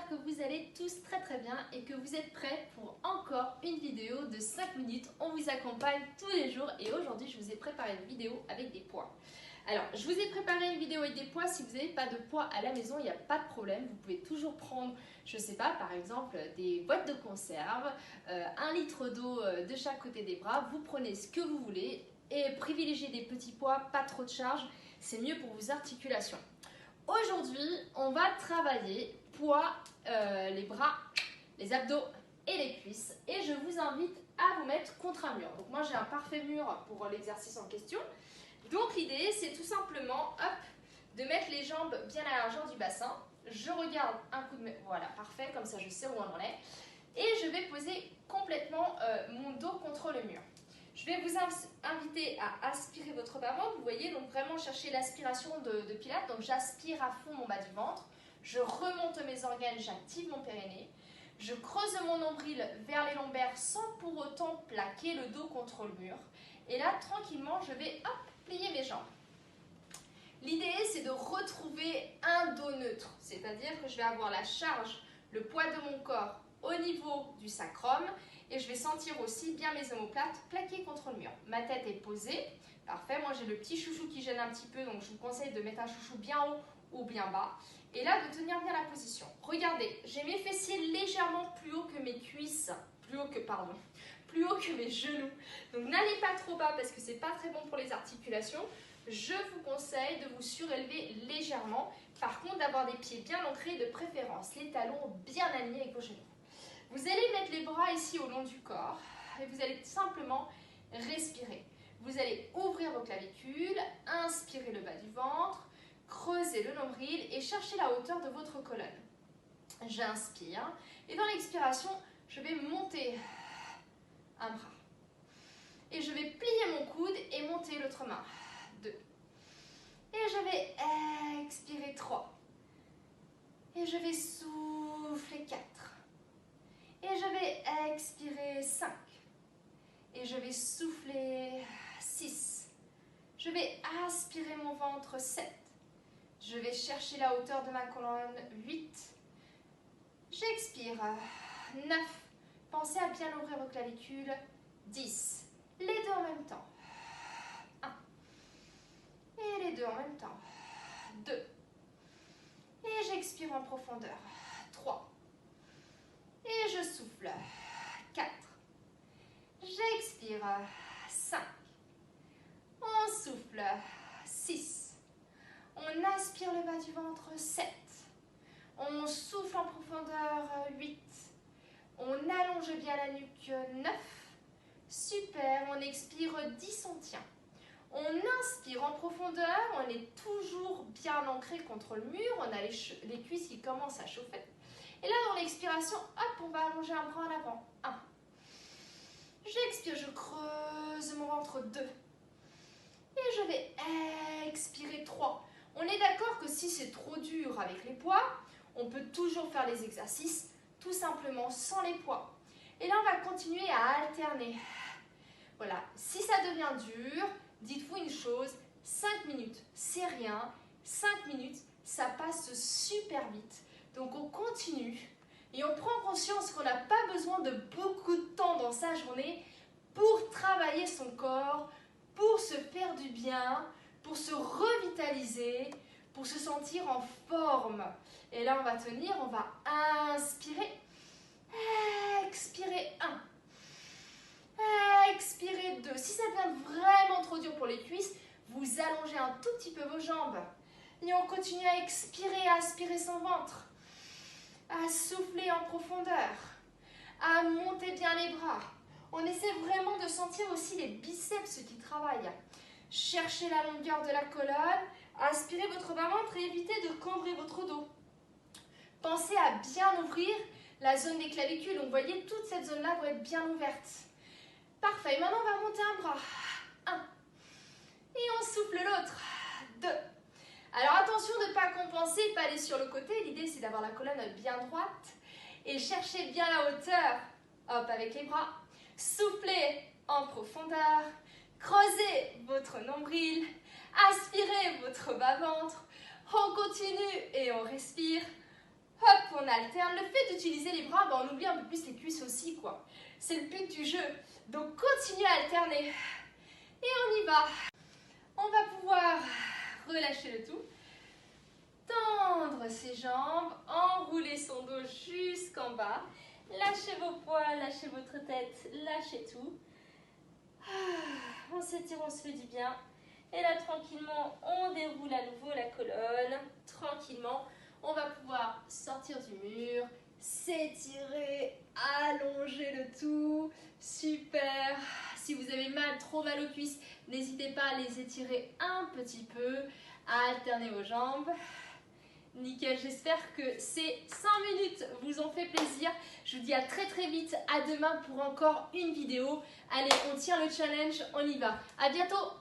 j'espère que vous allez tous très bien et que vous êtes prêts pour encore une vidéo de 5 minutes. On vous accompagne tous les jours et aujourd'hui je vous ai préparé une vidéo avec des poids. Alors je vous ai préparé une vidéo avec des poids. Si vous n'avez pas de poids à la maison, il n'y a pas de problème. Vous pouvez toujours prendre, je ne sais pas, par exemple des boîtes de conserve, 1 litre d'eau de chaque côté des bras. Vous prenez ce que vous voulez et privilégiez des petits poids, pas trop de charge. C'est mieux pour vos articulations. Aujourd'hui, on va travailler poids, les bras, les abdos et les cuisses. Et je vous invite à vous mettre contre un mur. Donc moi, j'ai un parfait mur pour l'exercice en question. Donc l'idée, c'est tout simplement, hop, de mettre les jambes bien à la largeur du bassin. Je regarde un coup de... Voilà, parfait, comme ça je sais où on en est. Et je vais poser complètement mon dos contre le mur. Je vais vous inviter à aspirer votre bas-ventre. Vous voyez, donc vraiment chercher l'aspiration de Pilates. Donc j'aspire à fond mon bas du ventre. Je remonte mes organes, j'active mon périnée. Je creuse mon nombril vers les lombaires sans pour autant plaquer le dos contre le mur. Et là, tranquillement, je vais hop, plier mes jambes. L'idée, c'est de retrouver un dos neutre. C'est-à-dire que je vais avoir la charge, le poids de mon corps au niveau du sacrum. Et je vais sentir aussi bien mes omoplates plaquées contre le mur. Ma tête est posée. Parfait, moi j'ai le petit chouchou qui gêne un petit peu, donc je vous conseille de mettre un chouchou bien haut ou bien bas. Et là, de tenir bien la position. Regardez, j'ai mes fessiers légèrement plus haut que mes cuisses, plus haut que mes genoux. Donc n'allez pas trop bas parce que c'est pas très bon pour les articulations. Je vous conseille de vous surélever légèrement. Par contre, d'avoir des pieds bien ancrés, de préférence les talons bien alignés avec vos genoux. Vous allez mettre les bras ici au long du corps et vous allez simplement respirer. Vous allez ouvrir vos clavicules, inspirer le bas du ventre, creuser le nombril et chercher la hauteur de votre colonne. J'inspire et dans l'expiration, je vais monter un bras. Et je vais plier mon coude et monter l'autre main. 2. Et je vais expirer 3. Et je vais souffler 4. Et je vais expirer 5. Et je vais souffler 6. Je vais aspirer mon ventre 7. Je vais chercher la hauteur de ma colonne 8. J'expire 9. Pensez à bien ouvrir vos clavicules 10. Les deux en même temps. 1. Et les deux en même temps. 2. Et j'expire en profondeur. 3. Et je souffle. 4. J'expire. 5. On souffle. 6. On aspire le bas du ventre. 7. On souffle en profondeur. 8. On allonge bien la nuque. 9. Super. On expire. 10. On tient. On inspire en profondeur. On est toujours bien ancré contre le mur. On a les cuisses qui commencent à chauffer. Et là, dans l'expiration, hop, on va allonger un bras en avant. 1. J'expire, je creuse mon ventre. 2. Et je vais expirer 3. On est d'accord que si c'est trop dur avec les poids, on peut toujours faire les exercices tout simplement sans les poids. Et là, on va continuer à alterner. Voilà, si ça devient dur, dites-vous une chose, 5 minutes, c'est rien. 5 minutes, ça passe super vite. Donc on continue et on prend conscience qu'on n'a pas besoin de beaucoup de temps dans sa journée pour travailler son corps, pour se faire du bien, pour se revitaliser, pour se sentir en forme. Et là on va tenir, on va inspirer, expirer 1, expirer 2. Si ça devient vraiment trop dur pour les cuisses, vous allongez un tout petit peu vos jambes. Et on continue à expirer, à aspirer son ventre. À souffler en profondeur, à monter bien les bras. On essaie vraiment de sentir aussi les biceps qui travaillent. Cherchez la longueur de la colonne, aspirez votre bas-ventre et évitez de cambrer votre dos. Pensez à bien ouvrir la zone des clavicules. Donc, vous voyez, toute cette zone-là va être bien ouverte. Parfait. Maintenant, on va monter un bras. 1. Et on souffle l'autre. 2. Alors attention de ne pas compenser, pas aller sur le côté. L'idée c'est d'avoir la colonne bien droite et chercher bien la hauteur. Hop, avec les bras. Soufflez en profondeur. Creusez votre nombril. Aspirez votre bas-ventre. On continue et on respire. Hop, on alterne. Le fait d'utiliser les bras, on oublie un peu plus les cuisses aussi, quoi. C'est le but du jeu. Donc continuez à alterner. Et on y va. On va pouvoir relâcher le tout. Tendre ses jambes, enrouler son dos jusqu'en bas. Lâchez vos poids, lâchez votre tête, lâchez tout. On s'étire, on se fait du bien. Et là, tranquillement, on déroule à nouveau la colonne. Tranquillement, on va pouvoir sortir du mur, s'étirer, allonger le tout. Super. Si vous avez mal, trop mal aux cuisses, n'hésitez pas à les étirer un petit peu, à alterner vos jambes. Nickel, j'espère que ces 5 minutes vous ont fait plaisir. Je vous dis à très très vite, à demain pour encore une vidéo. Allez, on tient le challenge, on y va. À bientôt.